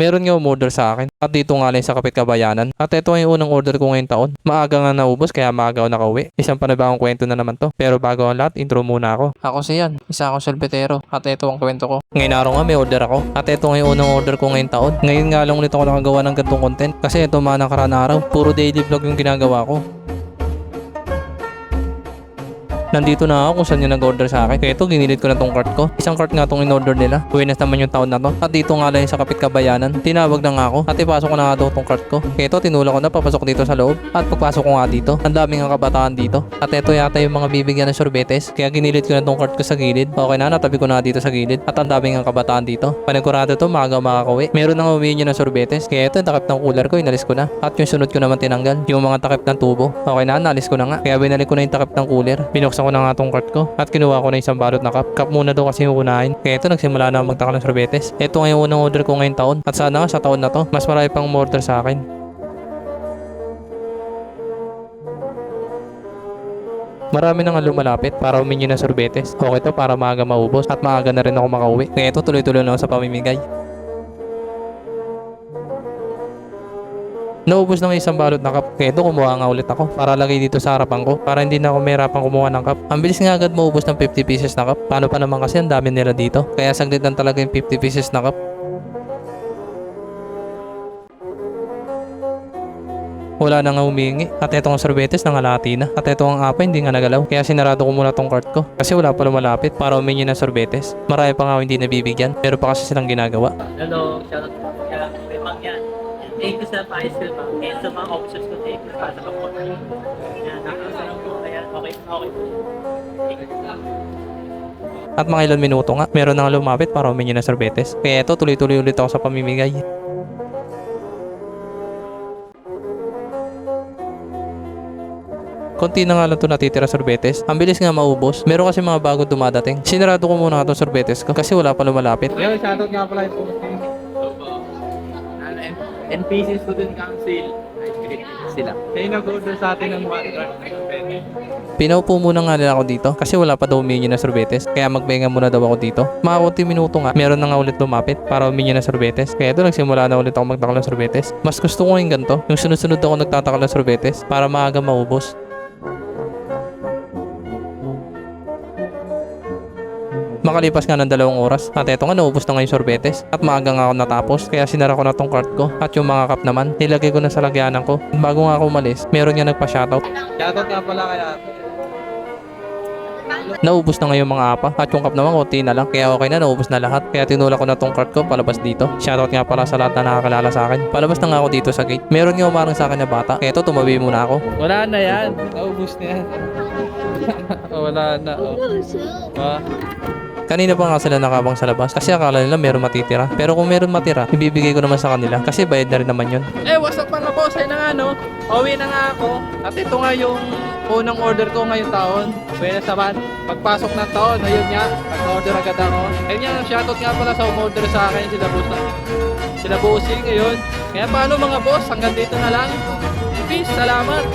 Meron nga umorder sa akin at dito nga lang sa Kapit Kabayanan. At ito ay yung unang order ko ngayong taon. Maaga nga naubos kaya maaga ako nakauwi. Isang panibagong kwento na naman to. Pero bago ang lahat, intro muna ako. Ako si Yan, isa akong solbetero at ito ang kwento ko. Ngayon araw nga may order ako at ito nga yung unang order ko ngayong taon. Ngayon nga lang ulit ako nakagawa ng gantong content kasi ito mga nakaraan araw, puro daily vlog yung ginagawa ko. Nandito na ako kung saan yung nag-order sa akin. Kaya ito, ginilit ko na tong cart ko. Isang cart nga tong in-order nila. Buenas naman yung taon na to. At dito nga lang sa Kapit Kabayanan. Tinawag na nga ako. At ipasok ko na nga daw tong cart ko. Kaya ito, tinulak ko na papasok dito sa loob. At pagpasok ko nga dito, ang daming nga kabataan dito. At ito yata yung mga bibigyan ng sorbetes. Kaya ginilit ko na tong cart ko sa gilid. Okay na, natabi ko na dito sa gilid. At ang daming nga kabataan dito. Panigurado to, maaga makakauwi. Meron na nga humingi ng sorbetes. Kaya ito, yung takip ng cooler ko, inalis ko na. At yung sunod ko naman tinanggal. Yung mga takip ng tubo. Okay na, nalis ko na nga. Kaya binalik ko na yung takip ng cooler. Binuksan ko na nga tong cart ko. At kinuha ko na isang balot na cup. Cup muna daw kasi yung unahin. Kaya ito, nagsimula na magtaka ng sorbetes. Ito nga yung unang order ko ngayong taon. At sana nga sa taon na to, mas marami pang order sa akin. Marami na nga lumalapit para humingi ng sorbetes. Okay to para maaga maubos at maaga na rin ako makauwi. Kaya ito, tuloy-tuloy na ako sa pamimigay. Naubos na nga isang balot na cup. Kaya ito, kumuha nga ulit ako para lagay dito sa harapan ko para hindi na ako mahirapan kumuha ng cup. Ang bilis nga agad maubos ng 50 pieces na cup. Paano pa naman kasi ang dami nila dito. Kaya saglit lang talaga yung 50 pieces na cup. Wala na nga humingi. At ito ang sorbetes nangalati na. At ito ang apa hindi nga nagalaw. Kaya sinarado ko muna tong cart ko. Kasi wala pa lumalapit para humingi ng sorbetes. Marami pa nga hindi nabibigyan. Pero pa kasi silang ginagawa. Hello, shoutout po kaya may mangyan. Thank you sa ice cream, ma'am. And sa mga officers ko, thank you sa support. Yan, nakakasarap po. Kaya, okay po. Thank you. At mga ilan minuto nga, meron na nga lumapit para humingi ng sorbetes. Kaya ito, tuloy-tuloy ulit ako sa pamimigay. Konti na nga lang ito natitira sorbetes. Ang bilis nga maubos. Meron kasi mga bago dumadating. Sinarado ko muna itong sorbetes ko kasi wala pa lumalapit. Yo, shoutout nga pala ito. NPC Student Council. Sila. Kaya nag-order sa atin ng one truck. Pinaupo muna nga nila ako dito kasi wala pa daw humingi ng sorbetes. Kaya magbenga muna daw ako dito. Mga konti minuto nga, meron na nga ulit lumapit para humingi ng sorbetes. Kaya ito, nagsimula na ulit ako magtakal ng sorbetes. Mas gusto ko yung ganito. Yung sunod-sunod ako nagtatakal ng sorbetes para maaga maubos. Makalipas nga ng 2 oras at eto nga naubos na nga yung sorbetes at maaga nga ako natapos kaya sinara ko na tong cart ko at yung mga cup naman nilagay ko na sa lagyanan ko. Bago nga ako umalis, meron nga nagpa-shoutout. Shoutout nga pala kaya. Naubos na nga yung mga apa at yung cup naman konti na lang kaya okay na, naubos na lahat kaya tinulak ko na tong cart ko palabas dito. Shoutout nga pala sa lahat na nakakilala sa akin. Palabas na nga ako dito sa gate. Meron nga umarang sa akin na bata kaya ito, tumabi muna ako. Wala na yan. Naubos na yan. Wala na. Kanina pa nga sila nakabang sa labas kasi akala nila meron matitira. Pero kung meron matira, ibibigay ko naman sa kanila kasi bayad na rin naman yun. What's up mga boss? Ay na nga no. Uwi na nga ako. At ito nga yung unang order ko ngayong taon. Buenas naman. Pagpasok ng taon, ayun nga. Nag-order agad ako. Ayun nga, shoutout nga pala sa umorder sa akin. Sila Bossing ngayon. Kaya paano mga boss? Hanggang dito na lang. Peace. Salamat.